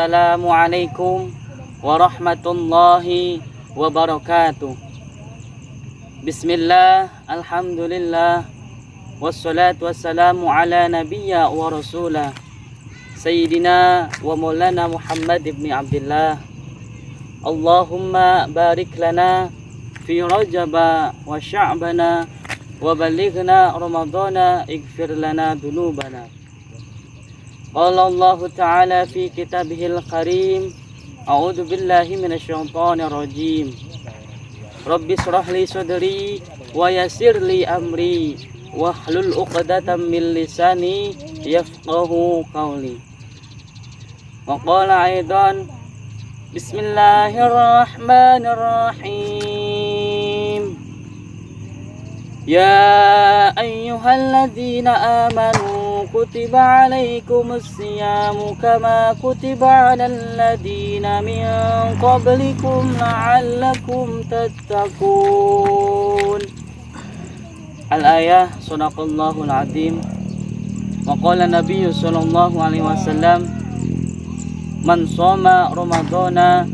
Assalamualaikum warahmatullahi wabarakatuh. Bismillah, alhamdulillah, wassalatu wassalamu ala nabiyya wa rasulah Sayyidina wa maulana Muhammad ibn Abdullah. Allahumma barik lana fi rajaba wa sya'bana wa balighna ramadana ighfir lana dunubana. Qala Allah Ta'ala fi kitabihil karim, a'udzu billahi minasyaitonir rajim. Rabbi shrah li sadri wa yassir li amri wahlul 'uqdatam min lisani yafqahu qawli. Wa qala aidan bismillahirrahmanirrahim. Ya ayyuhalladzina amanu kutiba alaikumus siyamu kama kutiba alal ladzina min qablikum la'allakum tattaqun. Al-ayah, sadaqallahul azim. Wa qala nabiyyu sallallahu alaihi wasallam, man shoma ramadhana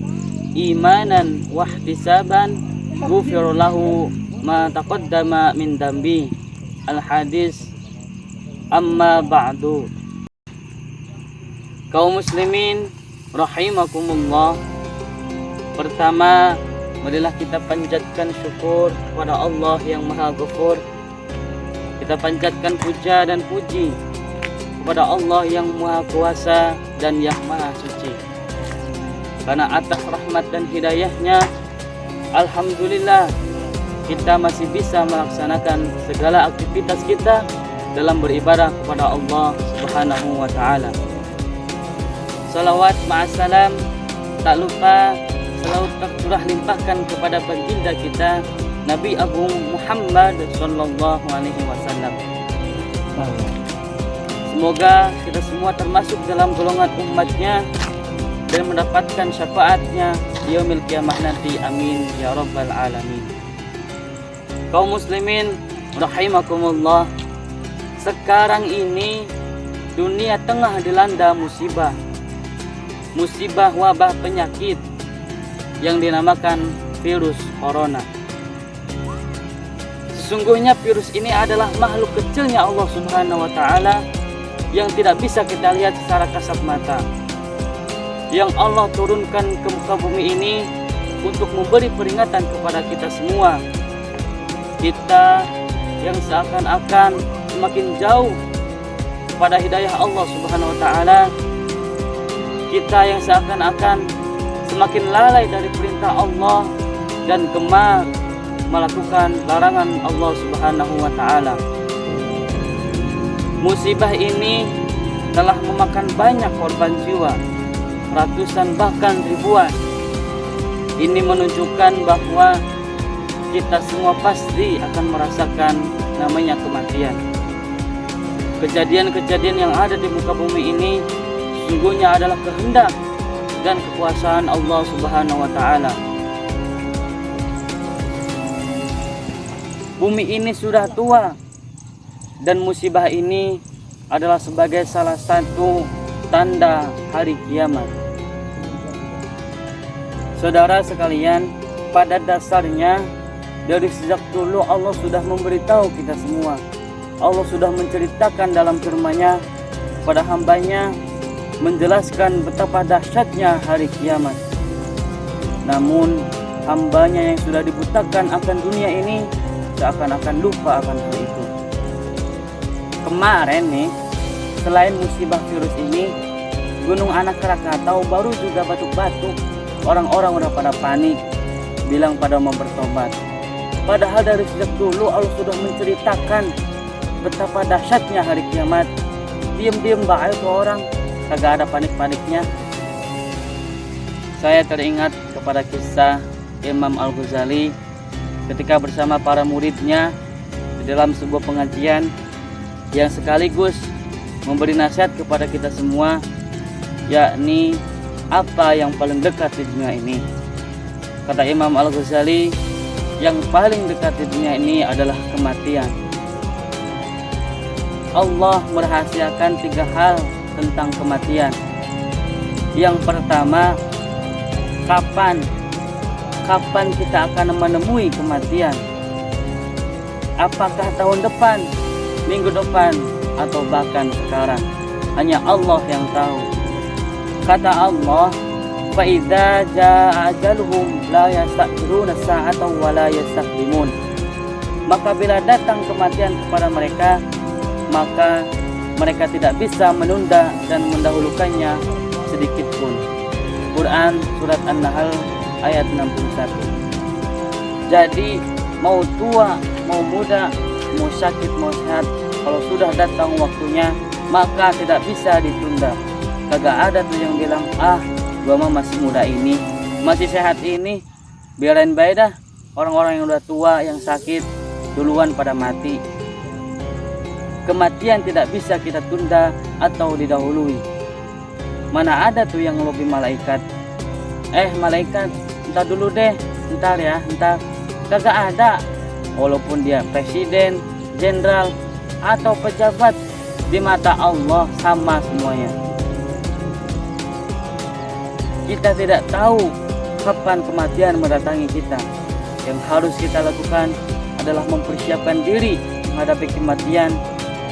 imanan wa ihtisaban ghufira lahu ma taqaddama min dambi. Al-hadis. Amma ba'du. Kaum muslimin rahimakumullah, pertama marilah kita panjatkan syukur kepada Allah yang Maha Ghafur. Kita panjatkan puja dan puji kepada Allah yang Maha Kuasa dan yang Maha Suci. Karena atas rahmat dan hidayahnya, alhamdulillah kita masih bisa melaksanakan segala aktivitas kita dalam beribadah kepada Allah Subhanahu wa Ta'ala. Salawat ma'assalam tak lupa selalu tercurah limpahkan kepada baginda kita Nabi Agung Muhammad sallallahu alaihi wasallam. Semoga kita semua termasuk dalam golongan umatnya dan mendapatkan syafaatnya di yaumil qiyamah nanti. Amin ya rabbal alamin. Kaum muslimin rahimakumullah, sekarang ini dunia tengah dilanda musibah wabah penyakit yang dinamakan virus corona. Sesungguhnya virus ini adalah makhluk kecilnya Allah Subhanahu wa Ta'ala yang tidak bisa kita lihat secara kasat mata, yang Allah turunkan ke muka bumi ini untuk memberi peringatan kepada kita semua. Kita yang seakan-akan semakin jauh pada hidayah Allah Subhanahu wa Ta'ala, kita yang seakan-akan semakin lalai dari perintah Allah dan gemar melakukan larangan Allah Subhanahu wa Ta'ala. Musibah ini telah memakan banyak korban jiwa, ratusan bahkan ribuan. Ini menunjukkan bahwa kita semua pasti akan merasakan namanya kematian. Kejadian-kejadian yang ada di muka bumi ini sungguhnya adalah kehendak dan kekuasaan Allah Subhanahu wa Ta'ala. Bumi ini sudah tua dan musibah ini adalah sebagai salah satu tanda hari kiamat. Saudara sekalian, pada dasarnya dari sejak dulu Allah sudah memberitahu kita semua. Allah sudah menceritakan dalam firman-Nya kepada hambanya, menjelaskan betapa dahsyatnya hari kiamat. Namun hambanya yang sudah dibutakan akan dunia ini seakan-akan lupa akan hal itu. Kemarin nih, selain musibah virus ini, Gunung Anak Krakatau baru juga batuk-batuk. Orang-orang udah pada panik, bilang pada mau bertobat. Padahal dari sejak dulu Allah sudah menceritakan betapa dahsyatnya hari kiamat. Diam-diam baik tuh orang, kagak ada panik-paniknya. Saya teringat kepada kisah Imam Al-Ghazali ketika bersama para muridnya di dalam sebuah pengajian yang sekaligus memberi nasihat kepada kita semua, yakni apa yang paling dekat di dunia ini. Kata Imam Al-Ghazali, yang paling dekat di dunia ini adalah kematian. Allah merahasiakan 3 hal tentang kematian. Yang pertama, kapan kita akan menemui kematian? Apakah tahun depan, minggu depan, atau bahkan sekarang? Hanya Allah yang tahu. Kata Allah, فَإِذَا جَاءَ أَجَلُهُمْ لَا يَسْتَأْخِرُونَ سَاعَةً وَلَا يَسْتَقْدِمُونَ. Maka bila datang kematian kepada mereka, maka mereka tidak bisa menunda dan mendahulukannya sedikit pun. Quran Surat An-Nahl ayat 61. Jadi mau tua, mau muda, mau sakit, mau sehat, kalau sudah datang waktunya, maka tidak bisa ditunda. Kagak ada tuh yang bilang, gua mah masih muda ini, masih sehat ini, biarin baik dah. Orang-orang yang udah tua, yang sakit, duluan pada mati. Kematian tidak bisa kita tunda atau didahului. Mana ada tuh yang lebih malaikat? Malaikat, entar dulu deh, entar ya, entar. Kagak ada. Walaupun dia presiden, jenderal, atau pejabat, di mata Allah sama semuanya. Kita tidak tahu kapan kematian mendatangi kita. Yang harus kita lakukan adalah mempersiapkan diri menghadapi kematian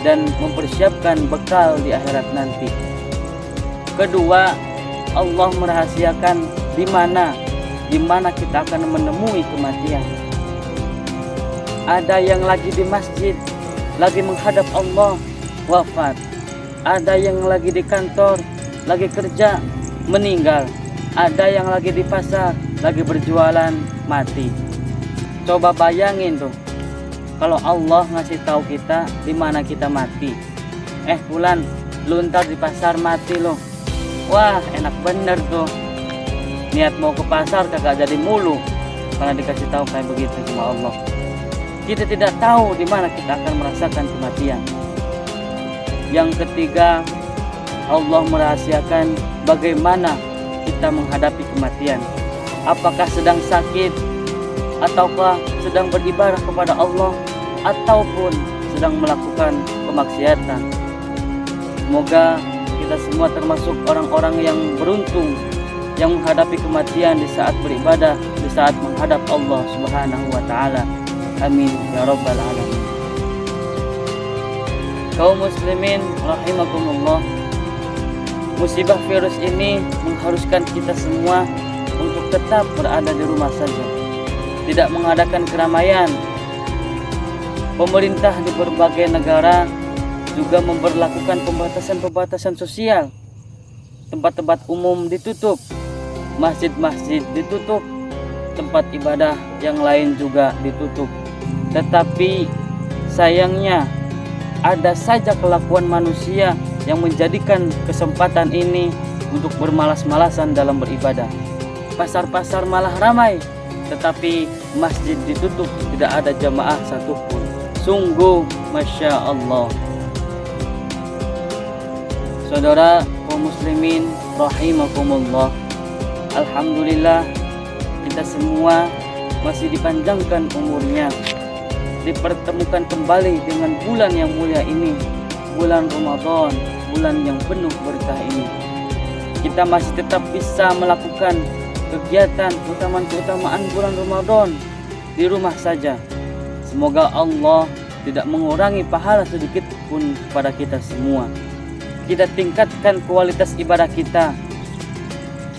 dan mempersiapkan bekal di akhirat nanti. Kedua, Allah merahasiakan di mana kita akan menemui kematian. Ada yang lagi di masjid, lagi menghadap Allah, wafat. Ada yang lagi di kantor, lagi kerja, meninggal. Ada yang lagi di pasar, lagi berjualan, mati. Coba bayangin tuh, kalau Allah ngasih tahu kita di mana kita mati. Bulan, lu ntar di pasar mati lo. Wah, enak bener tuh. Niat mau ke pasar kagak jadi mulu karena dikasih tahu kayak begitu sama Allah. Kita tidak tahu di mana kita akan merasakan kematian. Yang ketiga, Allah merahasiakan bagaimana kita menghadapi kematian. Apakah sedang sakit, ataukah sedang beribadah kepada Allah, ataupun sedang melakukan kemaksiatan. Semoga kita semua termasuk orang-orang yang beruntung, yang menghadapi kematian di saat beribadah, di saat menghadap Allah Subhanahu wa Ta'ala. Amin ya Rabbal Alamin. Kaum muslimin rahimakumullah, musibah virus ini mengharuskan kita semua untuk tetap berada di rumah saja, tidak mengadakan keramaian. Pemerintah di berbagai negara juga memberlakukan pembatasan sosial. Tempat-tempat umum ditutup, masjid-masjid ditutup, tempat ibadah yang lain juga ditutup. Tetapi sayangnya ada saja kelakuan manusia yang menjadikan kesempatan ini untuk bermalas-malasan dalam beribadah. Pasar-pasar malah ramai, tetapi masjid ditutup, tidak ada jamaah satupun. Sungguh Masya Allah. Saudara kaum muslimin rahimakumullah, alhamdulillah kita semua masih dipanjangkan umurnya, dipertemukan kembali dengan bulan yang mulia ini, bulan Ramadan, bulan yang penuh berkah ini. Kita masih tetap bisa melakukan kegiatan keutamaan bulan Ramadan di rumah saja. Semoga Allah tidak mengurangi pahala sedikit pun kepada kita semua. Kita tingkatkan kualitas ibadah kita.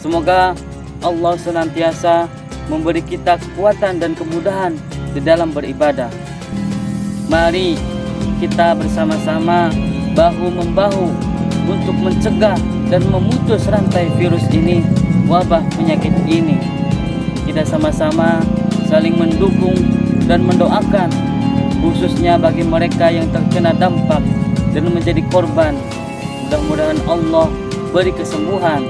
Semoga Allah senantiasa memberi kita kekuatan dan kemudahan di dalam beribadah. Mari kita bersama-sama bahu-membahu untuk mencegah dan memutus rantai virus ini, wabah penyakit ini. Kita sama-sama saling mendukung dan mendoakan, khususnya bagi mereka yang terkena dampak dan menjadi korban. Mudah-mudahan Allah beri kesembuhan,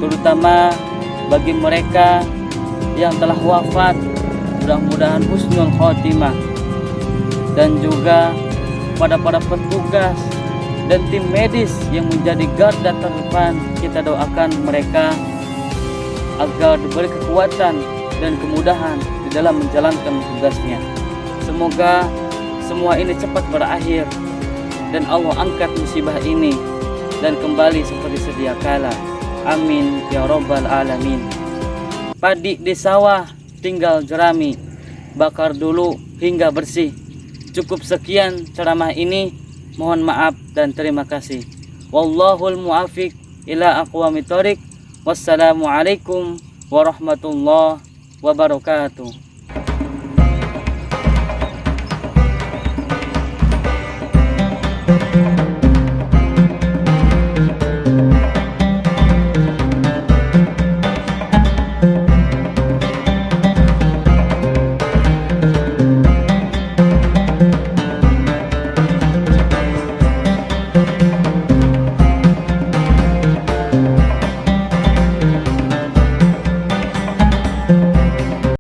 terutama bagi mereka yang telah wafat, mudah-mudahan husnul khotimah. Dan juga pada para petugas dan tim medis yang menjadi garda terdepan, kita doakan mereka agar diberi kekuatan dan kemudahan di dalam menjalankan tugasnya. Semoga semua ini cepat berakhir dan Allah angkat musibah ini dan kembali seperti sedia kala. Amin ya robbal alamin. Padi di sawah tinggal jerami, bakar dulu hingga bersih. Cukup sekian ceramah ini, mohon maaf dan terima kasih. Wallahul muafiq ila aqwamit thoriq. Wassalamualaikum warahmatullahi wabarakatuh.